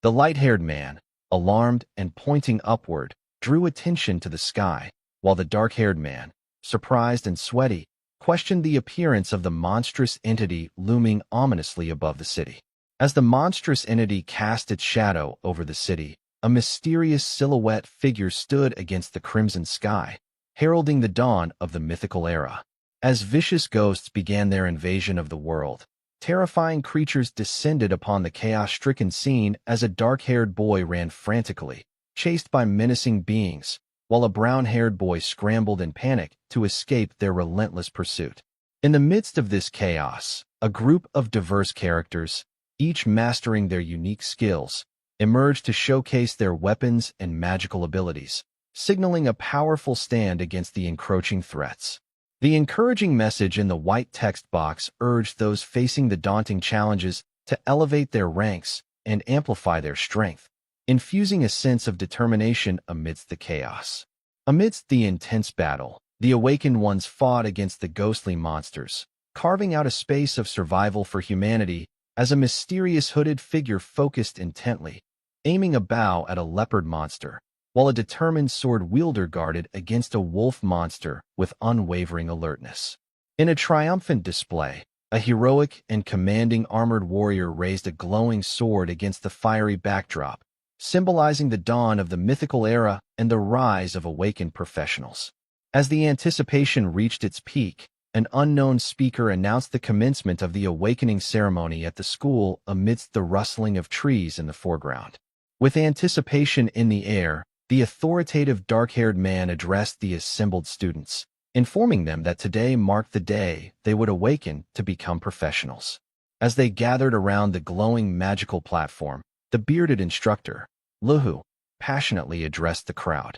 The light-haired man, alarmed and pointing upward, drew attention to the sky, while the dark-haired man, surprised and sweaty, questioned the appearance of the monstrous entity looming ominously above the city. As the monstrous entity cast its shadow over the city, a mysterious silhouette figure stood against the crimson sky, heralding the dawn of the mythical era. As vicious ghosts began their invasion of the world, terrifying creatures descended upon the chaos-stricken scene as a dark-haired boy ran frantically, chased by menacing beings, while a brown-haired boy scrambled in panic to escape their relentless pursuit. In the midst of this chaos, a group of diverse characters, each mastering their unique skills, emerged to showcase their weapons and magical abilities, signaling a powerful stand against the encroaching threats. The encouraging message in the white text box urged those facing the daunting challenges to elevate their ranks and amplify their strength, infusing a sense of determination amidst the chaos. Amidst the intense battle, the awakened ones fought against the ghostly monsters, carving out a space of survival for humanity as a mysterious hooded figure focused intently, aiming a bow at a leopard monster, while a determined sword wielder guarded against a wolf monster with unwavering alertness. In a triumphant display, a heroic and commanding armored warrior raised a glowing sword against the fiery backdrop, symbolizing the dawn of the mythical era and the rise of awakened professionals. As the anticipation reached its peak, an unknown speaker announced the commencement of the awakening ceremony at the school amidst the rustling of trees in the foreground. With anticipation in the air, the authoritative dark-haired man addressed the assembled students, informing them that today marked the day they would awaken to become professionals. As they gathered around the glowing magical platform, the bearded instructor, Luhu, passionately addressed the crowd,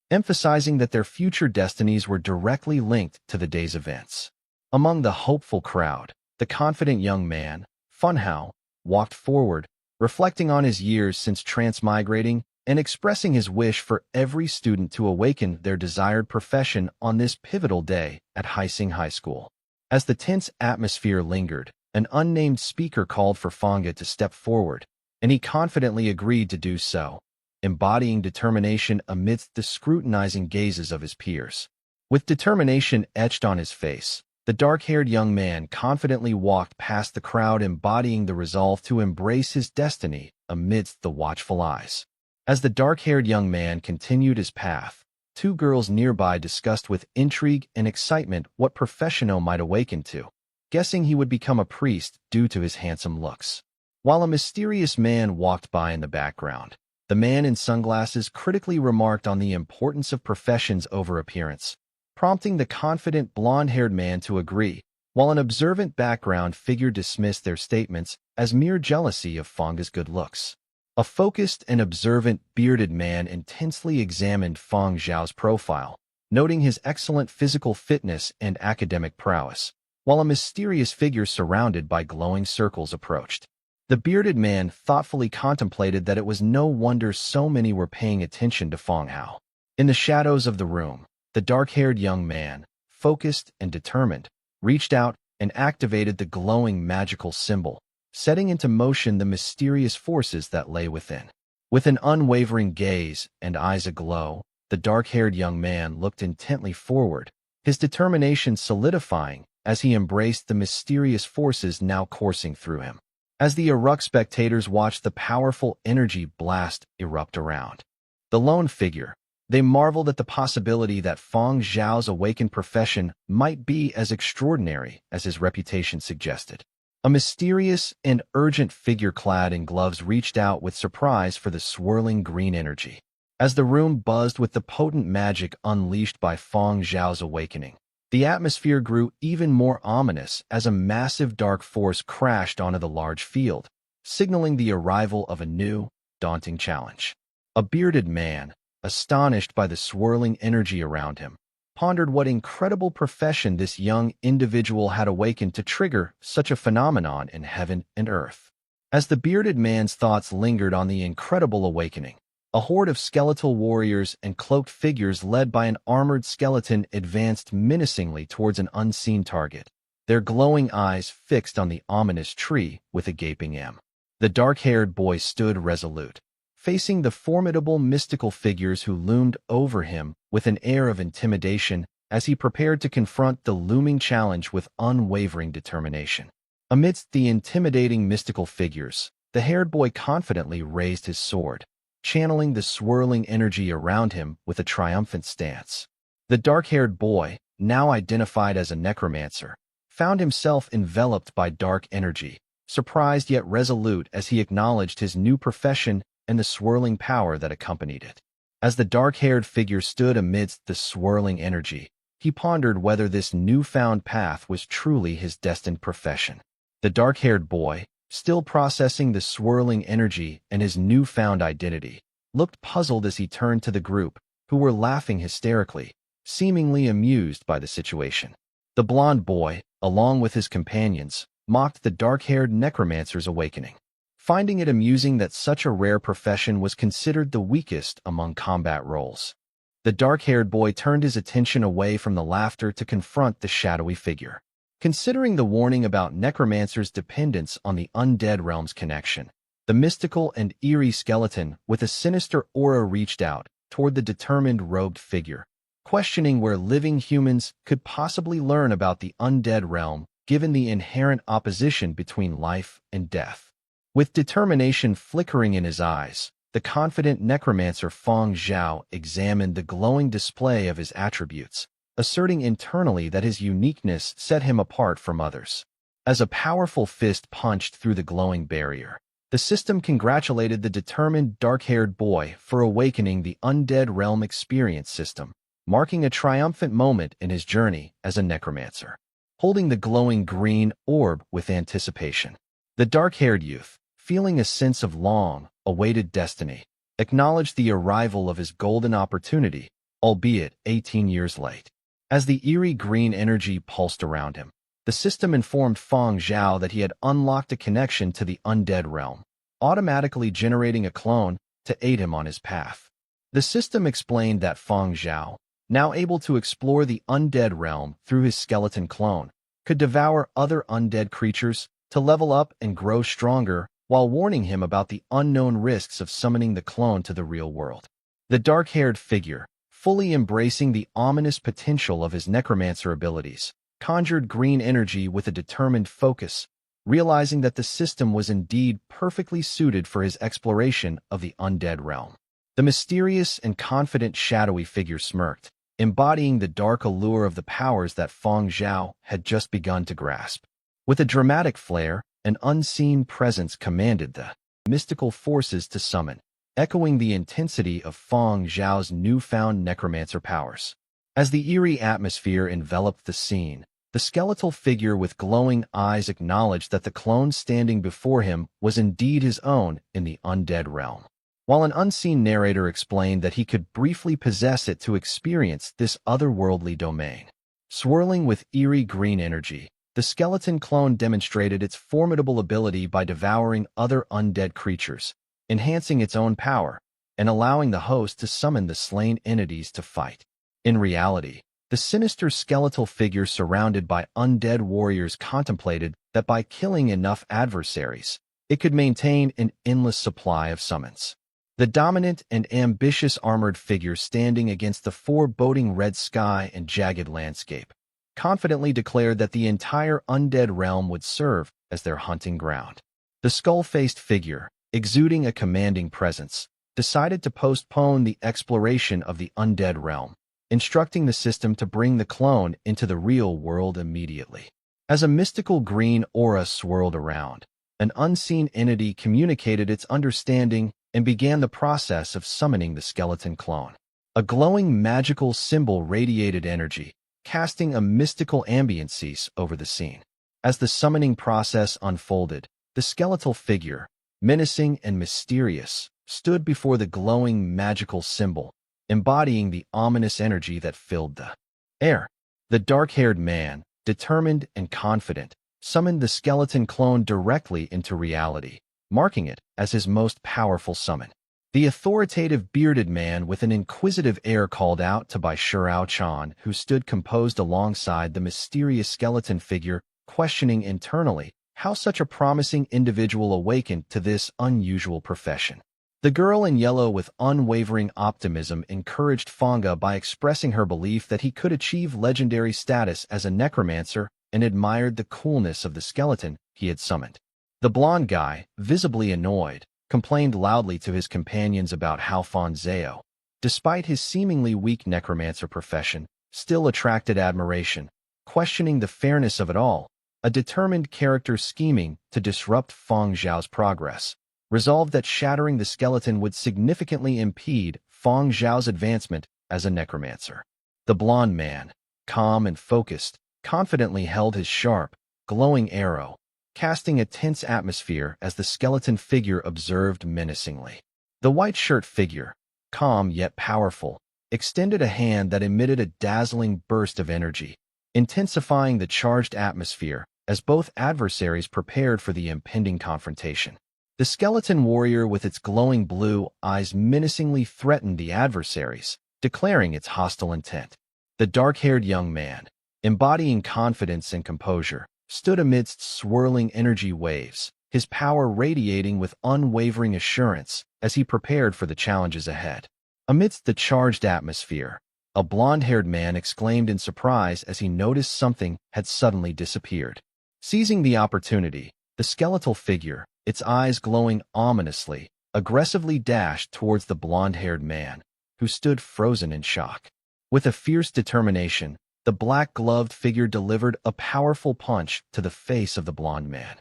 emphasizing that their future destinies were directly linked to the day's events. Among the hopeful crowd, the confident young man, Funhao, walked forward, reflecting on his years since transmigrating and expressing his wish for every student to awaken their desired profession on this pivotal day at Haising High School. As the tense atmosphere lingered, an unnamed speaker called for Fanga to step forward, and he confidently agreed to do so, embodying determination amidst the scrutinizing gazes of his peers. With determination etched on his face, the dark-haired young man confidently walked past the crowd, embodying the resolve to embrace his destiny amidst the watchful eyes. As the dark-haired young man continued his path, two girls nearby discussed with intrigue and excitement what profession might awaken to, guessing he would become a priest due to his handsome looks. While a mysterious man walked by in the background, the man in sunglasses critically remarked on the importance of professions over appearance, prompting the confident blonde-haired man to agree, while an observant background figure dismissed their statements as mere jealousy of Fanga's good looks. A focused and observant bearded man intensely examined Fang Zhao's profile, noting his excellent physical fitness and academic prowess, while a mysterious figure surrounded by glowing circles approached. The bearded man thoughtfully contemplated that it was no wonder so many were paying attention to Fang Hao. In the shadows of the room, the dark-haired young man, focused and determined, reached out and activated the glowing magical symbol, setting into motion the mysterious forces that lay within. With an unwavering gaze and eyes aglow, the dark-haired young man looked intently forward, his determination solidifying as he embraced the mysterious forces now coursing through him. As the Uruk spectators watched the powerful energy blast erupt around the lone figure, they marveled at the possibility that Fang Zhao's awakened profession might be as extraordinary as his reputation suggested. A mysterious and urgent figure clad in gloves reached out with surprise for the swirling green energy. As the room buzzed with the potent magic unleashed by Fang Zhao's awakening, the atmosphere grew even more ominous as a massive dark force crashed onto the large field, signaling the arrival of a new, daunting challenge. A bearded man, astonished by the swirling energy around him, pondered what incredible profession this young individual had awakened to trigger such a phenomenon in heaven and earth. As the bearded man's thoughts lingered on the incredible awakening, a horde of skeletal warriors and cloaked figures led by an armored skeleton advanced menacingly towards an unseen target, their glowing eyes fixed on the ominous tree with a gaping M. The dark-haired boy stood resolute, facing the formidable mystical figures who loomed over him with an air of intimidation as he prepared to confront the looming challenge with unwavering determination. Amidst the intimidating mystical figures, the haired boy confidently raised his sword, channeling the swirling energy around him with a triumphant stance. The dark-haired boy, now identified as a necromancer, found himself enveloped by dark energy, surprised yet resolute as he acknowledged his new profession and the swirling power that accompanied it. As the dark-haired figure stood amidst the swirling energy, he pondered whether this newfound path was truly his destined profession. The dark-haired boy, still processing the swirling energy and his newfound identity, looked puzzled as he turned to the group, who were laughing hysterically, seemingly amused by the situation. The blond boy, along with his companions, mocked the dark-haired necromancer's awakening, finding it amusing that such a rare profession was considered the weakest among combat roles. The dark-haired boy turned his attention away from the laughter to confront the shadowy figure. Considering the warning about necromancer's dependence on the undead realm's connection, the mystical and eerie skeleton with a sinister aura reached out toward the determined robed figure, questioning where living humans could possibly learn about the undead realm given the inherent opposition between life and death. With determination flickering in his eyes, the confident necromancer Feng Zhao examined the glowing display of his attributes, asserting internally that his uniqueness set him apart from others. As a powerful fist punched through the glowing barrier, the system congratulated the determined dark-haired boy for awakening the undead realm experience system, marking a triumphant moment in his journey as a necromancer. Holding the glowing green orb with anticipation, the dark-haired youth, feeling a sense of long-awaited destiny, acknowledged the arrival of his golden opportunity, albeit 18 years late. As the eerie green energy pulsed around him, the system informed Feng Zhao that he had unlocked a connection to the undead realm, automatically generating a clone to aid him on his path. The system explained that Feng Zhao, now able to explore the undead realm through his skeleton clone, could devour other undead creatures to level up and grow stronger, while warning him about the unknown risks of summoning the clone to the real world. The dark-haired figure, fully embracing the ominous potential of his necromancer abilities, conjured green energy with a determined focus, realizing that the system was indeed perfectly suited for his exploration of the undead realm. The mysterious and confident shadowy figure smirked, embodying the dark allure of the powers that Feng Zhao had just begun to grasp. With a dramatic flair, an unseen presence commanded the mystical forces to summon, echoing the intensity of Feng Zhao's newfound necromancer powers. As the eerie atmosphere enveloped the scene, the skeletal figure with glowing eyes acknowledged that the clone standing before him was indeed his own in the undead realm, while an unseen narrator explained that he could briefly possess it to experience this otherworldly domain. Swirling with eerie green energy, the skeleton clone demonstrated its formidable ability by devouring other undead creatures, enhancing its own power, and allowing the host to summon the slain entities to fight. In reality, the sinister skeletal figure surrounded by undead warriors contemplated that by killing enough adversaries, it could maintain an endless supply of summons. The dominant and ambitious armored figure standing against the foreboding red sky and jagged landscape confidently declared that the entire undead realm would serve as their hunting ground. The skull-faced figure, exuding a commanding presence, decided to postpone the exploration of the undead realm, instructing the system to bring the clone into the real world immediately. As a mystical green aura swirled around, an unseen entity communicated its understanding and began the process of summoning the skeleton clone. A glowing magical symbol radiated energy, casting a mystical ambience over the scene. As the summoning process unfolded, the skeletal figure, menacing and mysterious, stood before the glowing magical symbol, embodying the ominous energy that filled the air. The dark-haired man, determined and confident, summoned the skeleton clone directly into reality, marking it as his most powerful summon. The authoritative bearded man with an inquisitive air called out to Bai Shurao Chan, who stood composed alongside the mysterious skeleton figure, questioning internally how such a promising individual awakened to this unusual profession. The girl in yellow with unwavering optimism encouraged Fanga by expressing her belief that he could achieve legendary status as a necromancer and admired the coolness of the skeleton he had summoned. The blonde guy, visibly annoyed, complained loudly to his companions about how Fonzeo, despite his seemingly weak necromancer profession, still attracted admiration, questioning the fairness of it all, a determined character scheming to disrupt Feng Zhao's progress, resolved that shattering the skeleton would significantly impede Feng Zhao's advancement as a necromancer. The blonde man, calm and focused, confidently held his sharp, glowing arrow, casting a tense atmosphere as the skeleton figure observed menacingly. The white shirt figure, calm yet powerful, extended a hand that emitted a dazzling burst of energy, intensifying the charged atmosphere as both adversaries prepared for the impending confrontation. The skeleton warrior with its glowing blue eyes menacingly threatened the adversaries, declaring its hostile intent. The dark-haired young man, embodying confidence and composure, stood amidst swirling energy waves, his power radiating with unwavering assurance as he prepared for the challenges ahead. Amidst the charged atmosphere, a blonde-haired man exclaimed in surprise as he noticed something had suddenly disappeared. Seizing the opportunity, the skeletal figure, its eyes glowing ominously, aggressively dashed towards the blonde-haired man, who stood frozen in shock. With a fierce determination, the black-gloved figure delivered a powerful punch to the face of the blonde man,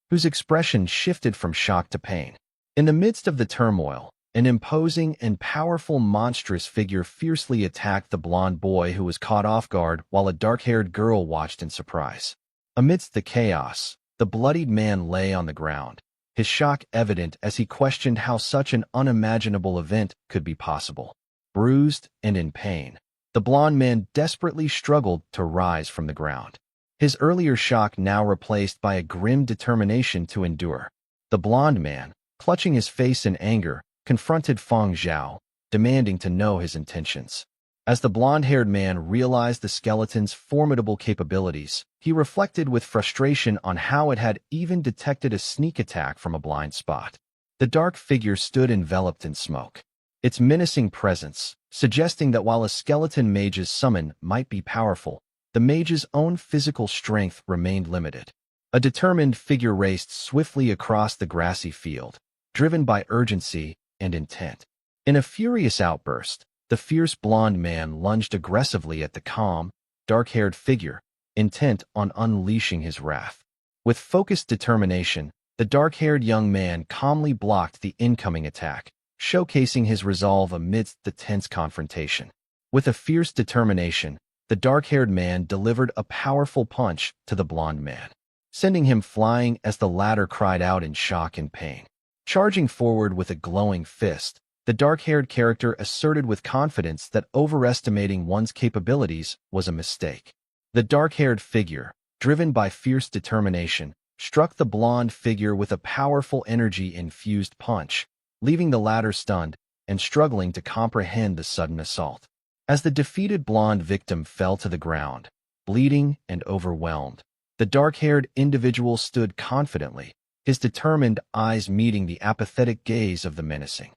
whose expression shifted from shock to pain. In the midst of the turmoil, an imposing and powerful monstrous figure fiercely attacked the blonde boy who was caught off guard while a dark-haired girl watched in surprise. Amidst the chaos, the bloodied man lay on the ground, his shock evident as he questioned how such an unimaginable event could be possible. Bruised and in pain, the blonde man desperately struggled to rise from the ground, his earlier shock now replaced by a grim determination to endure. The blonde man, clutching his face in anger, confronted Feng Zhao, demanding to know his intentions. As the blonde-haired man realized the skeleton's formidable capabilities, he reflected with frustration on how it had even detected a sneak attack from a blind spot. The dark figure stood enveloped in smoke, its menacing presence suggesting that while a skeleton mage's summon might be powerful, the mage's own physical strength remained limited. A determined figure raced swiftly across the grassy field, driven by urgency and intent. In a furious outburst, the fierce blonde man lunged aggressively at the calm, dark-haired figure, intent on unleashing his wrath. With focused determination, the dark-haired young man calmly blocked the incoming attack, showcasing his resolve amidst the tense confrontation. With a fierce determination, the dark-haired man delivered a powerful punch to the blonde man, sending him flying as the latter cried out in shock and pain. Charging forward with a glowing fist, the dark-haired character asserted with confidence that overestimating one's capabilities was a mistake. The dark-haired figure, driven by fierce determination, struck the blonde figure with a powerful energy-infused punch, leaving the latter stunned and struggling to comprehend the sudden assault. As the defeated blonde victim fell to the ground, bleeding and overwhelmed, the dark-haired individual stood confidently, his determined eyes meeting the apathetic gaze of the menacing.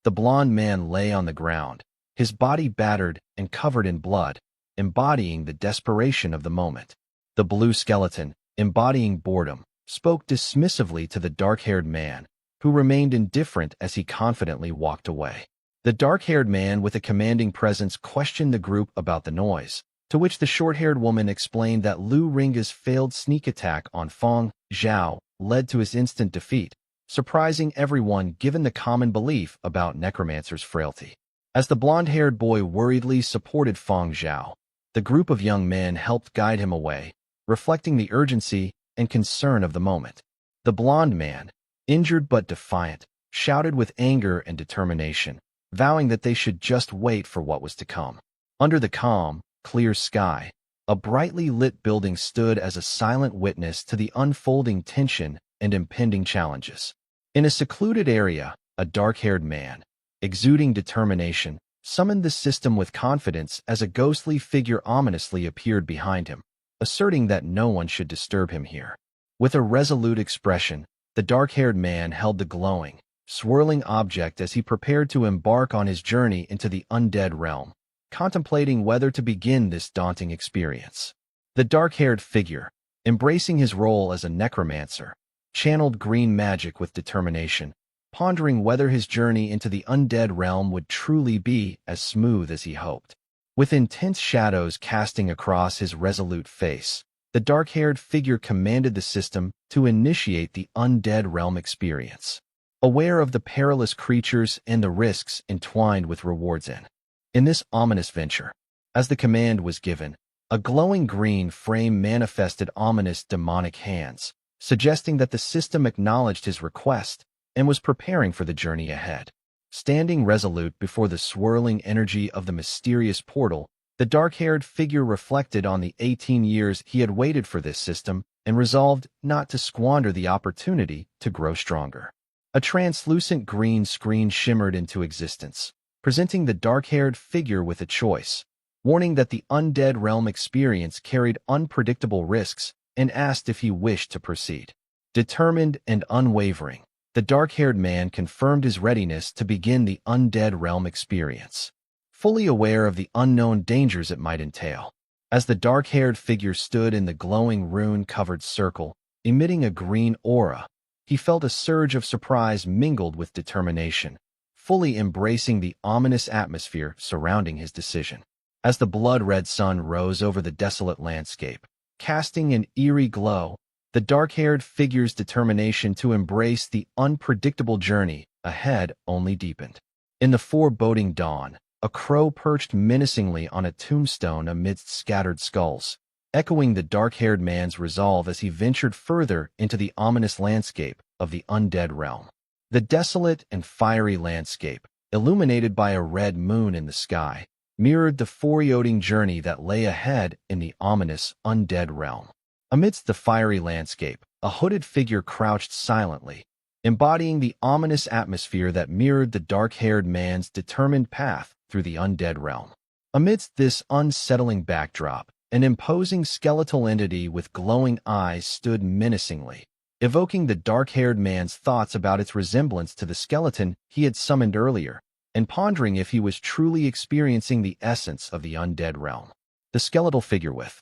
The blonde man lay on the ground, his body battered and covered in blood, embodying the desperation of the moment. The blue skeleton, embodying boredom, spoke dismissively to the dark-haired man, who remained indifferent as he confidently walked away. The dark-haired man with a commanding presence questioned the group about the noise, to which the short-haired woman explained that Lu Ringa's failed sneak attack on Feng Zhao led to his instant defeat, surprising everyone given the common belief about Necromancer's frailty. As the blonde-haired boy worriedly supported Feng Zhao, the group of young men helped guide him away, reflecting the urgency and concern of the moment. The blonde man, injured but defiant, shouted with anger and determination, vowing that they should just wait for what was to come. Under the calm, clear sky, a brightly lit building stood as a silent witness to the unfolding tension and impending challenges. In a secluded area, a dark-haired man, exuding determination, summoned the system with confidence as a ghostly figure ominously appeared behind him, asserting that no one should disturb him here. With a resolute expression, the dark-haired man held the glowing, swirling object as he prepared to embark on his journey into the undead realm, contemplating whether to begin this daunting experience. The dark-haired figure, embracing his role as a necromancer, channeled green magic with determination, pondering whether his journey into the undead realm would truly be as smooth as he hoped. With intense shadows casting across his resolute face, the dark-haired figure commanded the system to initiate the undead realm experience, aware of the perilous creatures and the risks entwined with rewards in this ominous venture. As the command was given, a glowing green frame manifested ominous demonic hands, suggesting that the system acknowledged his request and was preparing for the journey ahead. Standing resolute before the swirling energy of the mysterious portal, the dark-haired figure reflected on the 18 years he had waited for this system and resolved not to squander the opportunity to grow stronger. A translucent green screen shimmered into existence, presenting the dark-haired figure with a choice, warning that the undead realm experience carried unpredictable risks and asked if he wished to proceed. Determined and unwavering, the dark-haired man confirmed his readiness to begin the undead realm experience, fully aware of the unknown dangers it might entail. As the dark-haired figure stood in the glowing rune-covered circle, emitting a green aura, he felt a surge of surprise mingled with determination, fully embracing the ominous atmosphere surrounding his decision. As the blood-red sun rose over the desolate landscape, casting an eerie glow, the dark-haired figure's determination to embrace the unpredictable journey ahead only deepened. In the foreboding dawn, a crow perched menacingly on a tombstone amidst scattered skulls, echoing the dark-haired man's resolve as he ventured further into the ominous landscape of the undead realm. The desolate and fiery landscape, illuminated by a red moon in the sky, mirrored the foreboding journey that lay ahead in the ominous undead realm. Amidst the fiery landscape, a hooded figure crouched silently, embodying the ominous atmosphere that mirrored the dark-haired man's determined path through the undead realm. Amidst this unsettling backdrop, an imposing skeletal entity with glowing eyes stood menacingly, evoking the dark-haired man's thoughts about its resemblance to the skeleton he had summoned earlier, and pondering if he was truly experiencing the essence of the undead realm. The skeletal figure with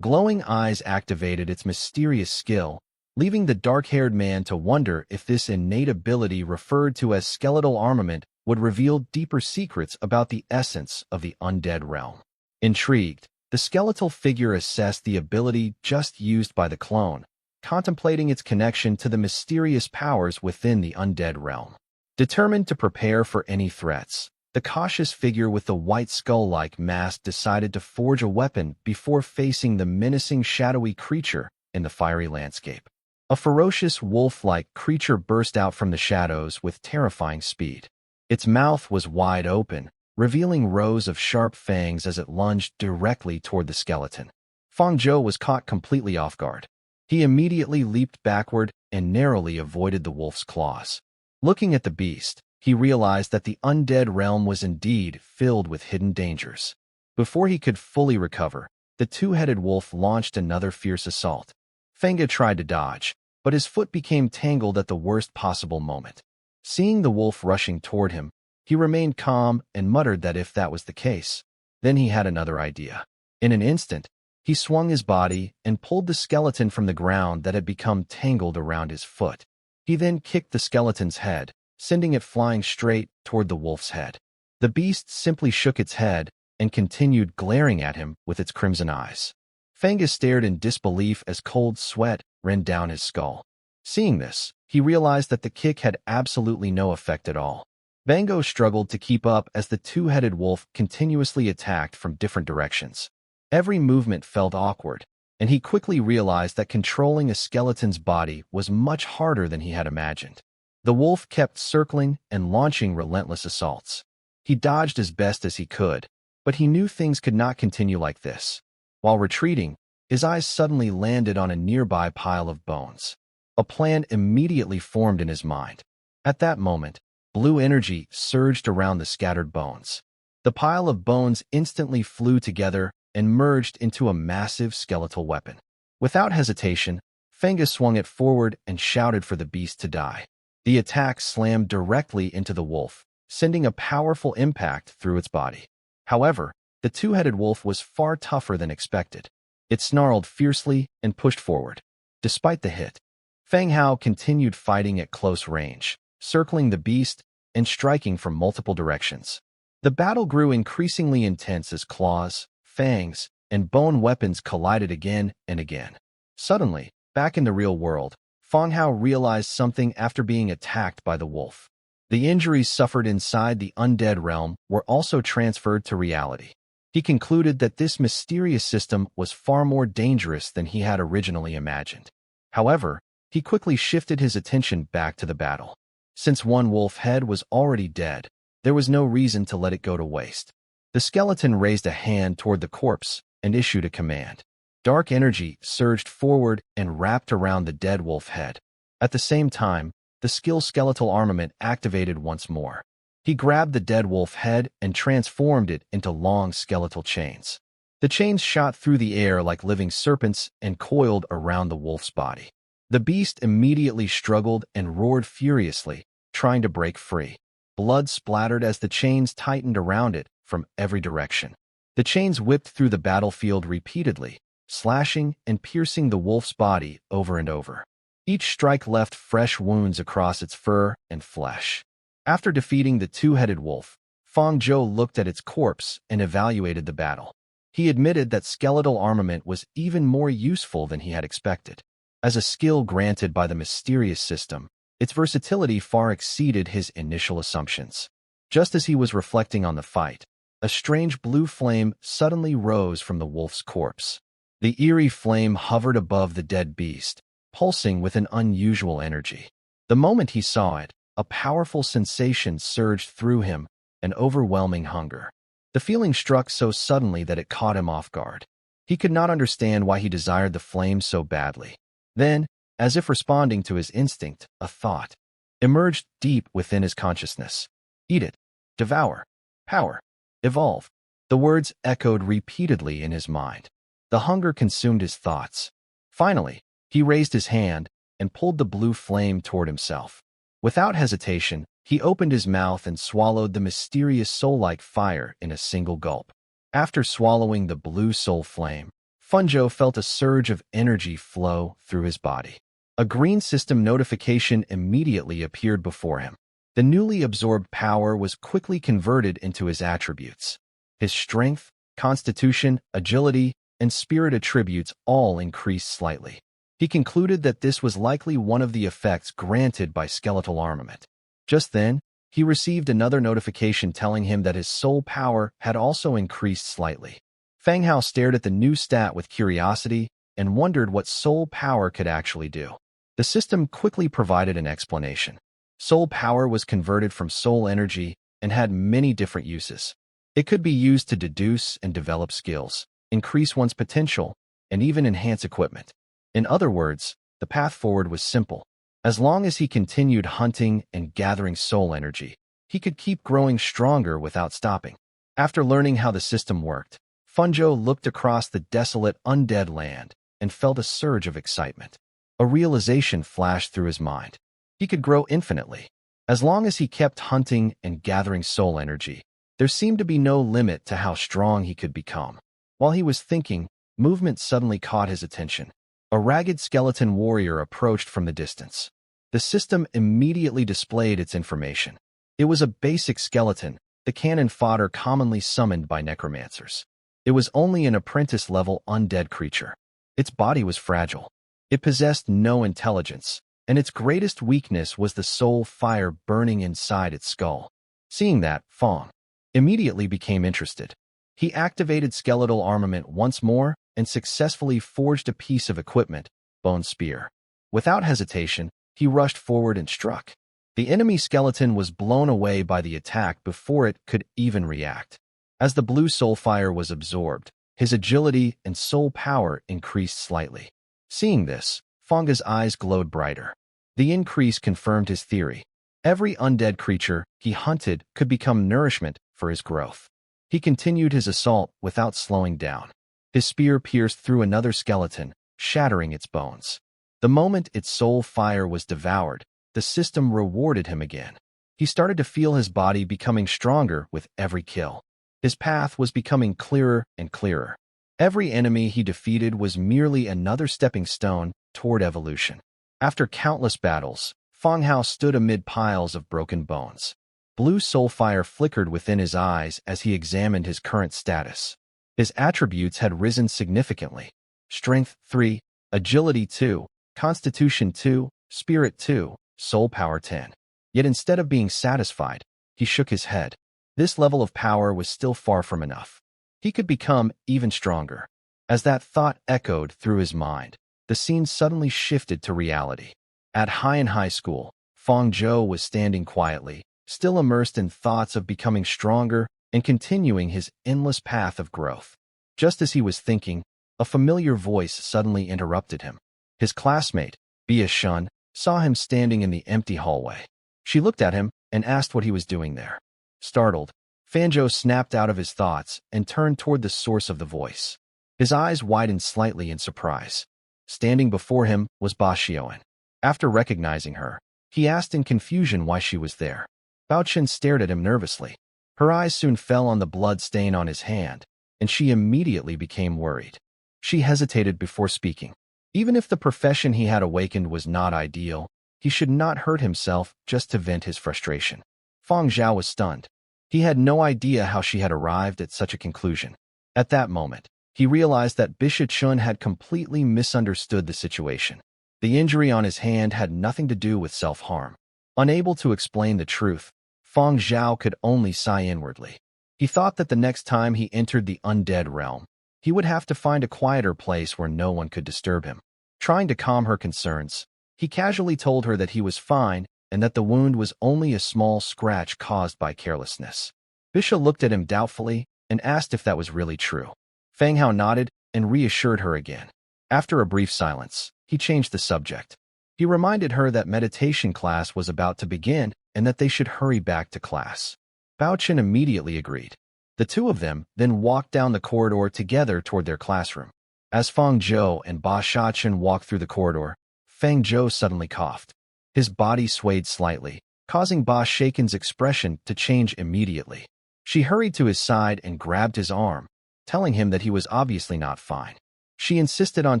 glowing eyes activated its mysterious skill, leaving the dark-haired man to wonder if this innate ability referred to as skeletal armament would reveal deeper secrets about the essence of the undead realm. Intrigued, the skeletal figure assessed the ability just used by the clone, contemplating its connection to the mysterious powers within the undead realm. Determined to prepare for any threats, the cautious figure with the white skull-like mask decided to forge a weapon before facing the menacing shadowy creature in the fiery landscape. A ferocious wolf-like creature burst out from the shadows with terrifying speed. Its mouth was wide open, revealing rows of sharp fangs as it lunged directly toward the skeleton. Fang Zhou was caught completely off guard. He immediately leaped backward and narrowly avoided the wolf's claws. Looking at the beast, he realized that the undead realm was indeed filled with hidden dangers. Before he could fully recover, the two-headed wolf launched another fierce assault. Fanga tried to dodge, but his foot became tangled at the worst possible moment. Seeing the wolf rushing toward him, he remained calm and muttered that if that was the case, then he had another idea. In an instant, he swung his body and pulled the skeleton from the ground that had become tangled around his foot. He then kicked the skeleton's head, sending it flying straight toward the wolf's head. The beast simply shook its head and continued glaring at him with its crimson eyes. Fanga stared in disbelief as cold sweat ran down his skull. Seeing this, he realized that the kick had absolutely no effect at all. Bango struggled to keep up as the two-headed wolf continuously attacked from different directions. Every movement felt awkward, and he quickly realized that controlling a skeleton's body was much harder than he had imagined. The wolf kept circling and launching relentless assaults. He dodged as best as he could, but he knew things could not continue like this. While retreating, his eyes suddenly landed on a nearby pile of bones. A plan immediately formed in his mind. At that moment, blue energy surged around the scattered bones. The pile of bones instantly flew together and merged into a massive skeletal weapon. Without hesitation, Fanga swung it forward and shouted for the beast to die. The attack slammed directly into the wolf, sending a powerful impact through its body. However, the two-headed wolf was far tougher than expected. It snarled fiercely and pushed forward. Despite the hit, Fang Hao continued fighting at close range, circling the beast and striking from multiple directions. The battle grew increasingly intense as claws, fangs, and bone weapons collided again and again. Suddenly, back in the real world, Fang Hao realized something after being attacked by the wolf. The injuries suffered inside the undead realm were also transferred to reality. He concluded that this mysterious system was far more dangerous than he had originally imagined. However, he quickly shifted his attention back to the battle. Since one wolf head was already dead, there was no reason to let it go to waste. The skeleton raised a hand toward the corpse and issued a command. Dark energy surged forward and wrapped around the dead wolf head. At the same time, the skill skeletal armament activated once more. He grabbed the dead wolf head and transformed it into long skeletal chains. The chains shot through the air like living serpents and coiled around the wolf's body. The beast immediately struggled and roared furiously, trying to break free. Blood splattered as the chains tightened around it from every direction. The chains whipped through the battlefield repeatedly, slashing and piercing the wolf's body over and over. Each strike left fresh wounds across its fur and flesh. After defeating the two-headed wolf, Fang Zhou looked at its corpse and evaluated the battle. He admitted that skeletal armament was even more useful than he had expected. As a skill granted by the mysterious system, its versatility far exceeded his initial assumptions. Just as he was reflecting on the fight, a strange blue flame suddenly rose from the wolf's corpse. The eerie flame hovered above the dead beast, pulsing with an unusual energy. The moment he saw it, a powerful sensation surged through him, an overwhelming hunger. The feeling struck so suddenly that it caught him off guard. He could not understand why he desired the flame so badly. Then, as if responding to his instinct, a thought emerged deep within his consciousness. Eat it. Devour. Power. Evolve. The words echoed repeatedly in his mind. The hunger consumed his thoughts. Finally, he raised his hand and pulled the blue flame toward himself. Without hesitation, he opened his mouth and swallowed the mysterious soul-like fire in a single gulp. After swallowing the blue soul flame, Funjo felt a surge of energy flow through his body. A green system notification immediately appeared before him. The newly absorbed power was quickly converted into his attributes. His strength, constitution, agility, and spirit attributes all increased slightly. He concluded that this was likely one of the effects granted by skeletal armament. Just then, he received another notification telling him that his soul power had also increased slightly. Fang Hao stared at the new stat with curiosity and wondered what soul power could actually do. The system quickly provided an explanation. Soul power was converted from soul energy and had many different uses. It could be used to deduce and develop skills, increase one's potential, and even enhance equipment. In other words, the path forward was simple. As long as he continued hunting and gathering soul energy, he could keep growing stronger without stopping. After learning how the system worked, Funjo looked across the desolate undead land and felt a surge of excitement. A realization flashed through his mind. He could grow infinitely. As long as he kept hunting and gathering soul energy, there seemed to be no limit to how strong he could become. While he was thinking, movement suddenly caught his attention. A ragged skeleton warrior approached from the distance. The system immediately displayed its information. It was a basic skeleton, the cannon fodder commonly summoned by necromancers. It was only an apprentice-level undead creature. Its body was fragile. It possessed no intelligence, and its greatest weakness was the soul fire burning inside its skull. Seeing that, Fang immediately became interested. He activated skeletal armament once more and successfully forged a piece of equipment, bone spear. Without hesitation, he rushed forward and struck. The enemy skeleton was blown away by the attack before it could even react. As the blue soul fire was absorbed, his agility and soul power increased slightly. Seeing this, Fanga's eyes glowed brighter. The increase confirmed his theory. Every undead creature he hunted could become nourishment for his growth. He continued his assault without slowing down. His spear pierced through another skeleton, shattering its bones. The moment its soul fire was devoured, the system rewarded him again. He started to feel his body becoming stronger with every kill. His path was becoming clearer and clearer. Every enemy he defeated was merely another stepping stone toward evolution. After countless battles, Feng Hao stood amid piles of broken bones. Blue soul fire flickered within his eyes as he examined his current status. His attributes had risen significantly. Strength 3, Agility 2, Constitution 2, Spirit 2, Soul Power 10. Yet instead of being satisfied, he shook his head. This level of power was still far from enough. He could become even stronger. As that thought echoed through his mind, the scene suddenly shifted to reality. At high school, Feng Zhou was standing quietly, still immersed in thoughts of becoming stronger and continuing his endless path of growth. Just as he was thinking, a familiar voice suddenly interrupted him. His classmate, Bia Shun, saw him standing in the empty hallway. She looked at him and asked what he was doing there. Startled, Fan Zhou snapped out of his thoughts and turned toward the source of the voice. His eyes widened slightly in surprise. Standing before him was Ba Xiaoan. After recognizing her, he asked in confusion why she was there. Bao Chen stared at him nervously. Her eyes soon fell on the blood stain on his hand, and she immediately became worried. She hesitated before speaking. Even if the profession he had awakened was not ideal, he should not hurt himself just to vent his frustration. Feng Zhao was stunned. He had no idea how she had arrived at such a conclusion. At that moment, he realized that Bisha Chun had completely misunderstood the situation. The injury on his hand had nothing to do with self-harm. Unable to explain the truth, Feng Zhao could only sigh inwardly. He thought that the next time he entered the undead realm, he would have to find a quieter place where no one could disturb him. Trying to calm her concerns, he casually told her that he was fine and that the wound was only a small scratch caused by carelessness. Bisha looked at him doubtfully and asked if that was really true. Feng Hao nodded and reassured her again. After a brief silence, he changed the subject. He reminded her that meditation class was about to begin and that they should hurry back to class. Bao Chen immediately agreed. The two of them then walked down the corridor together toward their classroom. As Feng Zhou and Ba Xiaochen walked through the corridor, Feng Zhou suddenly coughed. His body swayed slightly, causing Ba Xiaochen's expression to change immediately. She hurried to his side and grabbed his arm, telling him that he was obviously not fine. She insisted on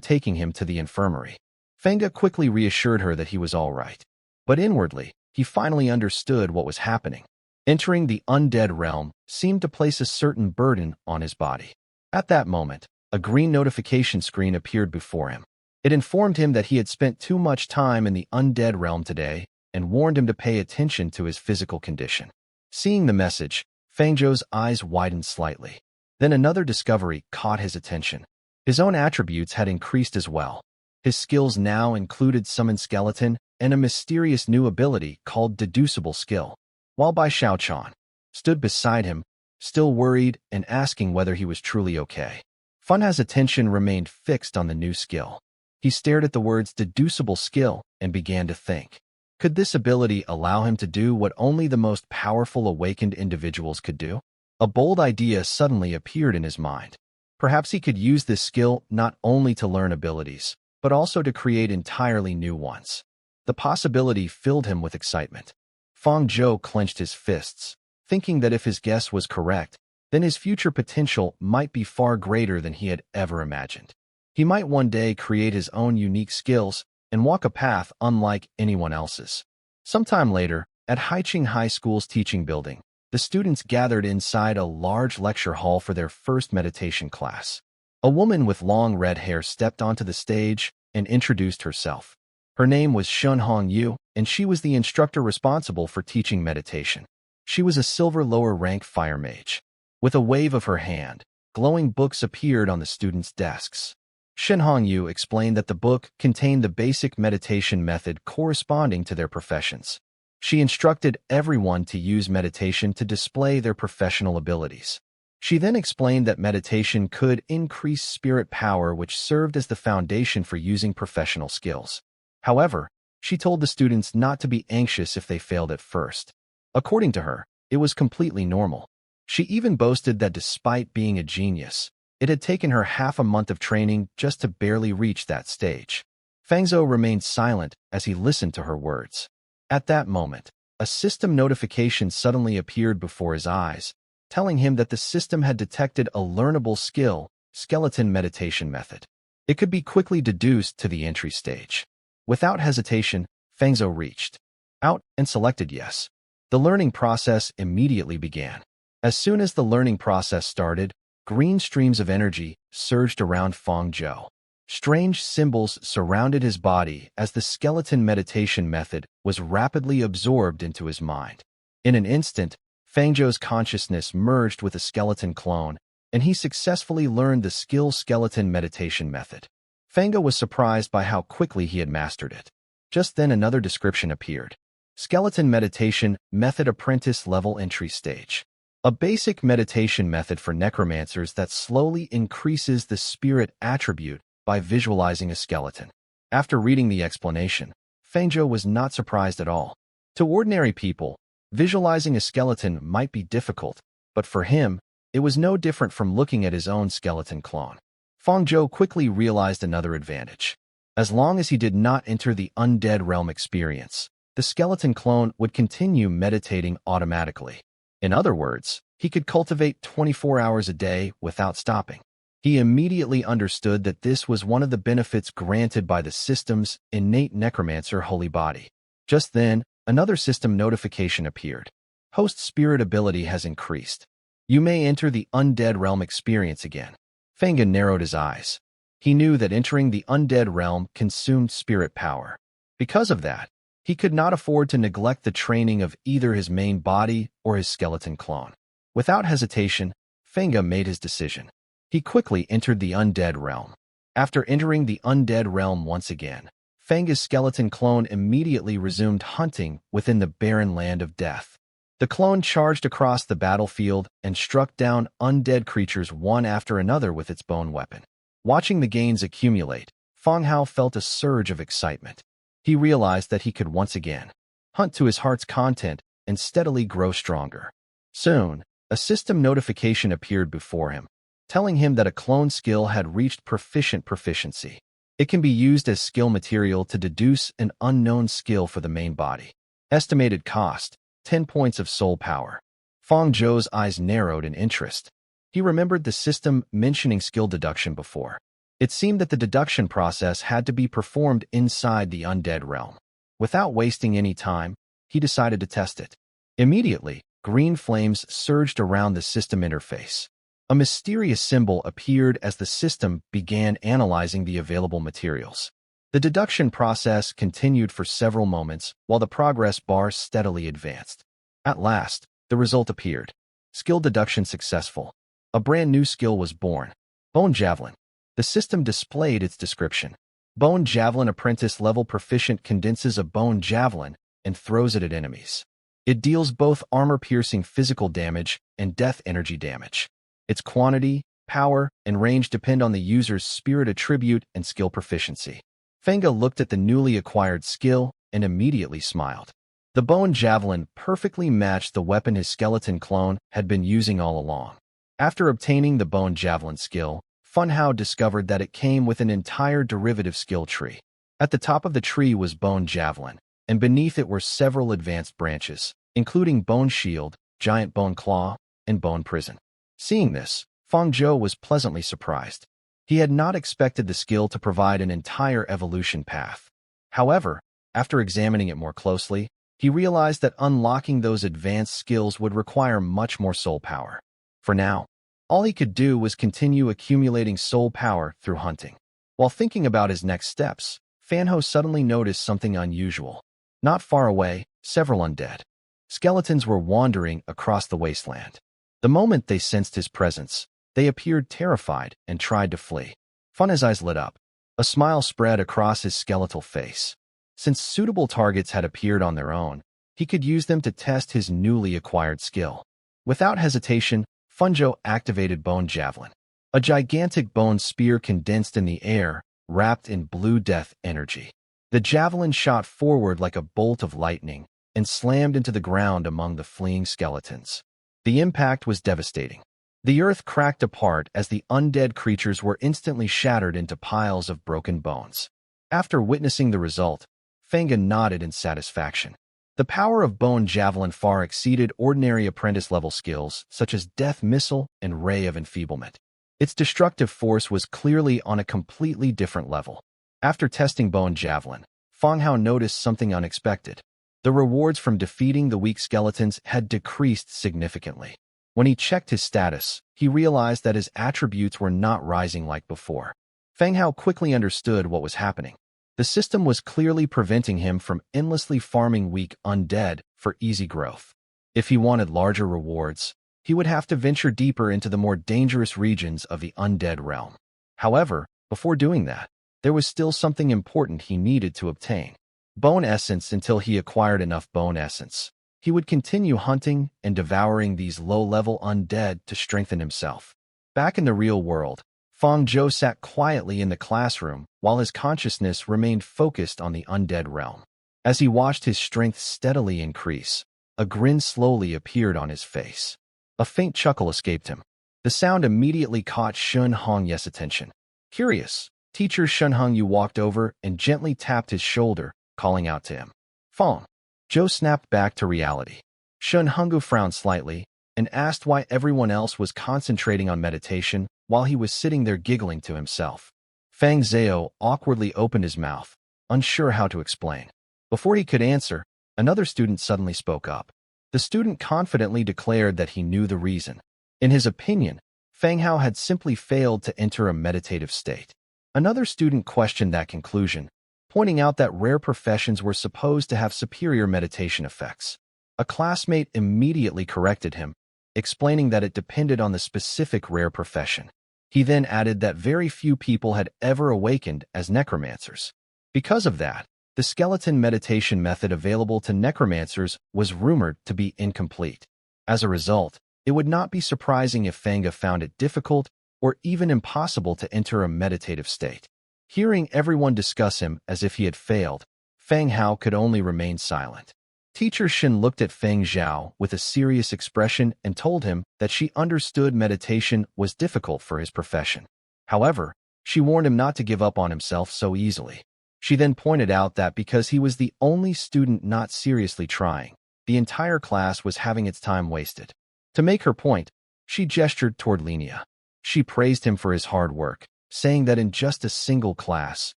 taking him to the infirmary. Fenga quickly reassured her that he was all right. But inwardly, he finally understood what was happening. Entering the undead realm seemed to place a certain burden on his body. At that moment, a green notification screen appeared before him. It informed him that he had spent too much time in the undead realm today and warned him to pay attention to his physical condition. Seeing the message, Feng Zhou's eyes widened slightly. Then another discovery caught his attention. His own attributes had increased as well. His skills now included summon skeleton and a mysterious new ability called deducible skill. While Bai Xiaochan stood beside him, still worried and asking whether he was truly okay. Funha's attention remained fixed on the new skill. He stared at the words deducible skill and began to think. Could this ability allow him to do what only the most powerful awakened individuals could do? A bold idea suddenly appeared in his mind. Perhaps he could use this skill not only to learn abilities, but also to create entirely new ones. The possibility filled him with excitement. Feng Zhou clenched his fists, thinking that if his guess was correct, then his future potential might be far greater than he had ever imagined. He might one day create his own unique skills and walk a path unlike anyone else's. Sometime later, at Haiqing High School's teaching building, the students gathered inside a large lecture hall for their first meditation class. A woman with long red hair stepped onto the stage and introduced herself. Her name was Shunhong Yu, and she was the instructor responsible for teaching meditation. She was a silver lower rank fire mage. With a wave of her hand, glowing books appeared on the students' desks. Shunhong Yu explained that the book contained the basic meditation method corresponding to their professions. She instructed everyone to use meditation to display their professional abilities. She then explained that meditation could increase spirit power, which served as the foundation for using professional skills. However, she told the students not to be anxious if they failed at first. According to her, it was completely normal. She even boasted that despite being a genius, it had taken her half a month of training just to barely reach that stage. Fangzhou remained silent as he listened to her words. At that moment, a system notification suddenly appeared before his eyes, telling him that the system had detected a learnable skill, skeleton meditation method. It could be quickly deduced to the entry stage. Without hesitation, Fangzhou reached out and selected yes. The learning process immediately began. As soon as the learning process started, green streams of energy surged around Fangzhou. Strange symbols surrounded his body as the skeleton meditation method was rapidly absorbed into his mind. In an instant, Fangzhou's consciousness merged with a skeleton clone, and he successfully learned the skill skeleton meditation method. Fangzhou was surprised by how quickly he had mastered it. Just then another description appeared. Skeleton meditation method apprentice level entry stage. A basic meditation method for necromancers that slowly increases the spirit attribute by visualizing a skeleton. After reading the explanation, Fangzhou was not surprised at all. To ordinary people, visualizing a skeleton might be difficult, but for him, it was no different from looking at his own skeleton clone. Fangzhou quickly realized another advantage. As long as he did not enter the undead realm experience, the skeleton clone would continue meditating automatically. In other words, he could cultivate 24 hours a day without stopping. He immediately understood that this was one of the benefits granted by the system's innate necromancer holy body. Just then, another system notification appeared. Host spirit ability has increased. You may enter the undead realm experience again. Fangzhou narrowed his eyes. He knew that entering the undead realm consumed spirit power. Because of that, he could not afford to neglect the training of either his main body or his skeleton clone. Without hesitation, Fangzhou made his decision. He quickly entered the undead realm. After entering the undead realm once again, Fangzhou's skeleton clone immediately resumed hunting within the barren land of death. The clone charged across the battlefield and struck down undead creatures one after another with its bone weapon. Watching the gains accumulate, Fangzhou felt a surge of excitement. He realized that he could once again hunt to his heart's content and steadily grow stronger. Soon, a system notification appeared before him, telling him that a clone skill had reached proficiency. It can be used as skill material to deduce an unknown skill for the main body. Estimated cost, 10 points of soul power. Fangzhou's eyes narrowed in interest. He remembered the system mentioning skill deduction before. It seemed that the deduction process had to be performed inside the undead realm. Without wasting any time, he decided to test it. Immediately, green flames surged around the system interface. A mysterious symbol appeared as the system began analyzing the available materials. The deduction process continued for several moments while the progress bar steadily advanced. At last, the result appeared. Skill deduction successful. A brand new skill was born. Bone Javelin. The system displayed its description. Bone Javelin apprentice level proficient condenses a bone javelin and throws it at enemies. It deals both armor-piercing physical damage and death energy damage. Its quantity, power, and range depend on the user's spirit attribute and skill proficiency. Fangzhou looked at the newly acquired skill and immediately smiled. The bone javelin perfectly matched the weapon his skeleton clone had been using all along. After obtaining the bone javelin skill, Fangzhou discovered that it came with an entire derivative skill tree. At the top of the tree was bone javelin, and beneath it were several advanced branches, including bone shield, giant bone claw, and bone prison. Seeing this, Fangzhou was pleasantly surprised. He had not expected the skill to provide an entire evolution path. However, after examining it more closely, he realized that unlocking those advanced skills would require much more soul power. For now, all he could do was continue accumulating soul power through hunting. While thinking about his next steps, Fangzhou suddenly noticed something unusual. Not far away, several undead skeletons were wandering across the wasteland. The moment they sensed his presence, they appeared terrified and tried to flee. Fangzhou's eyes lit up. A smile spread across his skeletal face. Since suitable targets had appeared on their own, he could use them to test his newly acquired skill. Without hesitation, Fangzhou activated Bone Javelin. A gigantic bone spear condensed in the air, wrapped in blue death energy. The javelin shot forward like a bolt of lightning and slammed into the ground among the fleeing skeletons. The impact was devastating. The earth cracked apart as the undead creatures were instantly shattered into piles of broken bones. After witnessing the result, Fanga nodded in satisfaction. The power of Bone Javelin far exceeded ordinary apprentice-level skills such as Death Missile and Ray of Enfeeblement. Its destructive force was clearly on a completely different level. After testing Bone Javelin, Fang Hao noticed something unexpected. The rewards from defeating the weak skeletons had decreased significantly. When he checked his status, he realized that his attributes were not rising like before. Fang Hao quickly understood what was happening. The system was clearly preventing him from endlessly farming weak undead for easy growth. If he wanted larger rewards, he would have to venture deeper into the more dangerous regions of the undead realm. However, before doing that, there was still something important he needed to obtain. Bone Essence. Until he acquired enough Bone Essence, he would continue hunting and devouring these low-level undead to strengthen himself. Back in the real world, Fang Zhou sat quietly in the classroom while his consciousness remained focused on the undead realm. As he watched his strength steadily increase, a grin slowly appeared on his face. A faint chuckle escaped him. The sound immediately caught Shun Hong's attention. Curious, Teacher Shun Hongyu walked over and gently tapped his shoulder, calling out to him. Fang. Zhou snapped back to reality. Shun Hongyu frowned slightly and asked why everyone else was concentrating on meditation while he was sitting there giggling to himself. Fang Zhao awkwardly opened his mouth, unsure how to explain. Before he could answer, another student suddenly spoke up. The student confidently declared that he knew the reason. In his opinion, Fang Hao had simply failed to enter a meditative state. Another student questioned that conclusion, pointing out that rare professions were supposed to have superior meditation effects. A classmate immediately corrected him, explaining that it depended on the specific rare profession. He then added that very few people had ever awakened as necromancers. Because of that, the skeleton meditation method available to necromancers was rumored to be incomplete. As a result, it would not be surprising if Fanga found it difficult or even impossible to enter a meditative state. Hearing everyone discuss him as if he had failed, Fang Hao could only remain silent. Teacher Shin looked at Feng Zhao with a serious expression and told him that she understood meditation was difficult for his profession. However, she warned him not to give up on himself so easily. She then pointed out that because he was the only student not seriously trying, the entire class was having its time wasted. To make her point, she gestured toward Linnea. She praised him for his hard work, saying that in just a single class,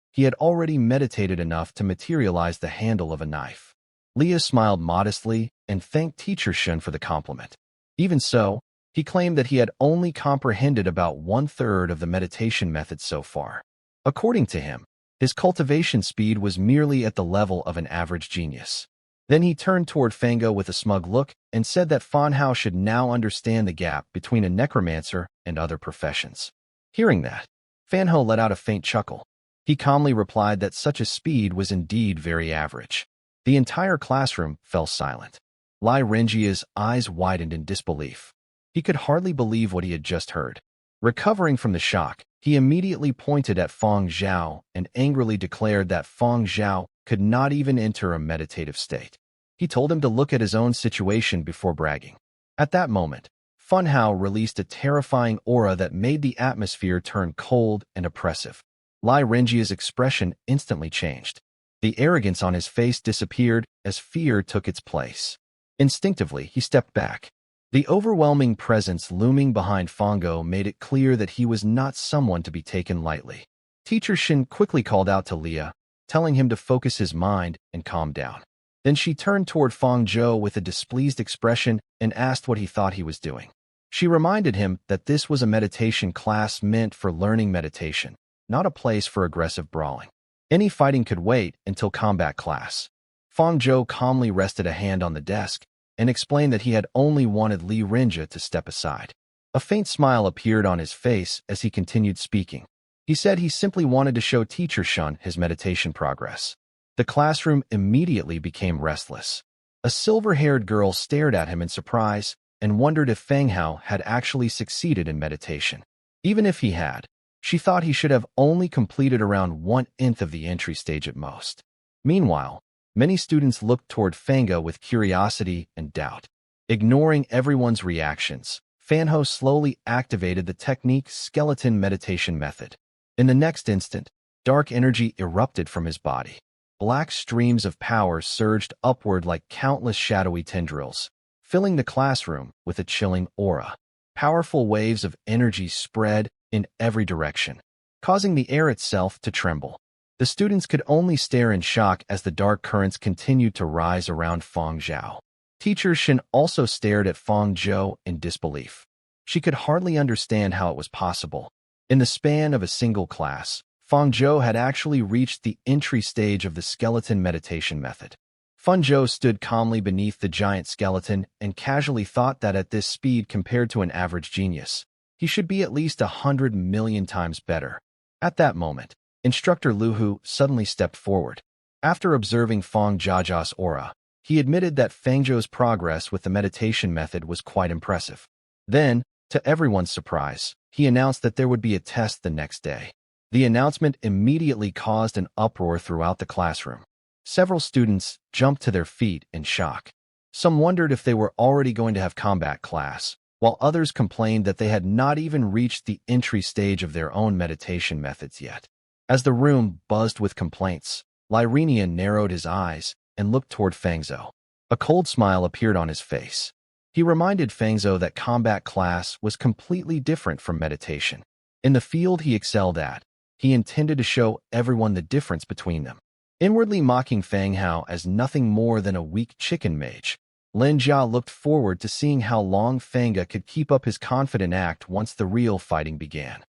he had already meditated enough to materialize the handle of a knife. Leah smiled modestly and thanked Teacher Shun for the compliment. Even so, he claimed that he had only comprehended about 1/3 of the meditation method so far. According to him, his cultivation speed was merely at the level of an average genius. Then he turned toward Fanga with a smug look and said that Fan Hao should now understand the gap between a necromancer and other professions. Hearing that, Fan Hao let out a faint chuckle. He calmly replied that such a speed was indeed very average. The entire classroom fell silent. Lai Renjia's eyes widened in disbelief. He could hardly believe what he had just heard. Recovering from the shock, he immediately pointed at Feng Zhao and angrily declared that Feng Zhao could not even enter a meditative state. He told him to look at his own situation before bragging. At that moment, Feng Hao released a terrifying aura that made the atmosphere turn cold and oppressive. Lai Renjia's expression instantly changed. The arrogance on his face disappeared as fear took its place. Instinctively, he stepped back. The overwhelming presence looming behind Fongo made it clear that he was not someone to be taken lightly. Teacher Shin quickly called out to Leah, telling him to focus his mind and calm down. Then she turned toward Fang Zhou with a displeased expression and asked what he thought he was doing. She reminded him that this was a meditation class meant for learning meditation, not a place for aggressive brawling. Any fighting could wait until combat class. Fang Zhou calmly rested a hand on the desk and explained that he had only wanted Li Renjia to step aside. A faint smile appeared on his face as he continued speaking. He said he simply wanted to show Teacher Shun his meditation progress. The classroom immediately became restless. A silver-haired girl stared at him in surprise and wondered if Feng Hao had actually succeeded in meditation. Even if he had, she thought he should have only completed around 1/10 of the entry stage at most. Meanwhile, many students looked toward Fanga with curiosity and doubt. Ignoring everyone's reactions, Fanho slowly activated the technique skeleton meditation method. In the next instant, Dark energy erupted from his body. Black streams of power surged upward like countless shadowy tendrils, filling the classroom with a chilling aura. Powerful waves of energy spread in every direction, causing the air itself to tremble. The students could only stare in shock as the dark currents continued to rise around Feng Zhao. Teacher Shin also stared at Feng Zhou in disbelief. She could hardly understand how it was possible. In the span of a single class, Feng Zhou had actually reached the entry stage of the skeleton meditation method. Feng Zhou stood calmly beneath the giant skeleton and casually thought that at this speed compared to an average genius, he should be at least 100 million times better. At that moment, Instructor Lu Hu suddenly stepped forward. After observing Feng Zhao's aura, he admitted that Feng Zhou's progress with the meditation method was quite impressive. Then, to everyone's surprise, he announced that there would be a test the next day. The announcement immediately caused an uproar throughout the classroom. Several students jumped to their feet in shock. Some wondered if they were already going to have combat class, while others complained that they had not even reached the entry stage of their own meditation methods yet. As the room buzzed with complaints, Lyrenian narrowed his eyes and looked toward Feng Zhou. A cold smile appeared on his face. He reminded Feng Zhou that combat class was completely different from meditation. In the field he excelled at, he intended to show everyone the difference between them. Inwardly mocking Feng Hao as nothing more than a weak chicken mage, Lin Jia looked forward to seeing how long Feng Ge could keep up his confident act once the real fighting began.